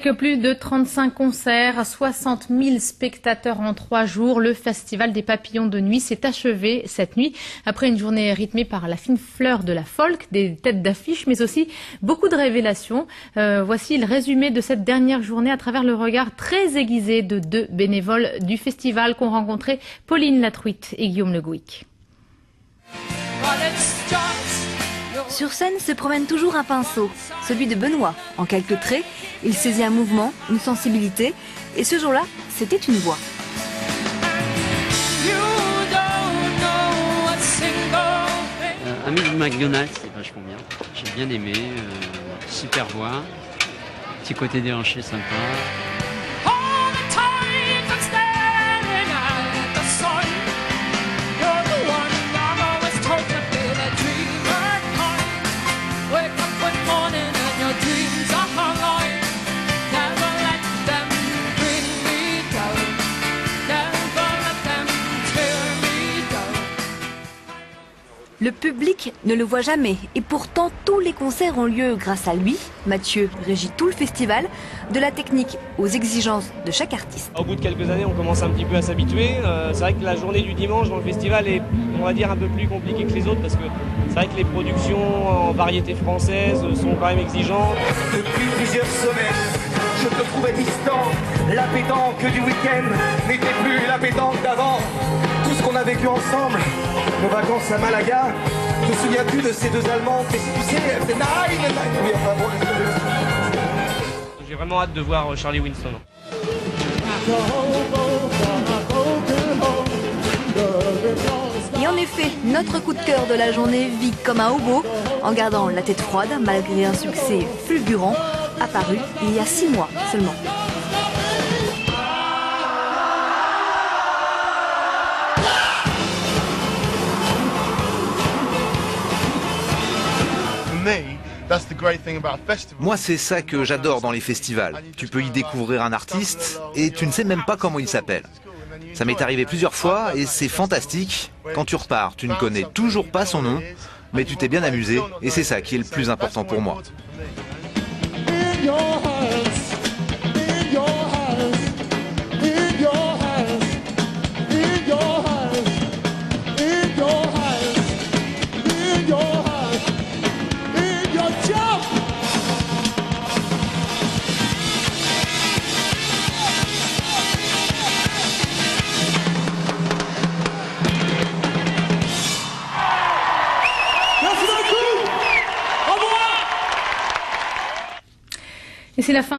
Avec plus de 35 concerts, 60 000 spectateurs en 3 jours, le Festival des Papillons de Nuit s'est achevé cette nuit après une journée rythmée par la fine fleur de la folk, des têtes d'affiche, mais aussi beaucoup de révélations. Voici le résumé de cette dernière journée à travers le regard très aiguisé de 2 bénévoles du festival qu'ont rencontré Pauline Latruite et Guillaume Le Gouic. Sur scène se promène toujours un pinceau, celui de Benoît. En quelques traits, il saisit un mouvement, une sensibilité, et ce jour-là, c'était une voix. Ami de McDonald's, c'est vachement bien. J'ai bien aimé, super voix, petit côté déhanché sympa. Le public ne le voit jamais et pourtant tous les concerts ont lieu grâce à lui. Mathieu régit tout le festival, de la technique aux exigences de chaque artiste. Au bout de quelques années, on commence un petit peu à s'habituer. C'est vrai que la journée du dimanche dans le festival est, on va dire, un peu plus compliquée que les autres parce que c'est vrai que les productions en variété française sont quand même exigeantes. Depuis plusieurs semaines, je te trouvais distant. La pétanque du week-end n'était plus la pétanque d'avant. Tout ce qu'on a vécu ensemble, nos vacances à Malaga, te souviens-tu de ces 2 Allemands? Tu sais, c'est Nein. Oui, enfin bon, J'ai vraiment hâte de voir Charlie Winston. Et en effet, notre coup de cœur de la journée vit comme un hobo, en gardant la tête froide malgré un succès fulgurant, apparu il y a 6 mois seulement. Moi, c'est ça que j'adore dans les festivals. Tu peux y découvrir un artiste et tu ne sais même pas comment il s'appelle. Ça m'est arrivé plusieurs fois et c'est fantastique. Quand tu repars, tu ne connais toujours pas son nom, mais tu t'es bien amusé et c'est ça qui est le plus important pour moi. Et c'est la fin.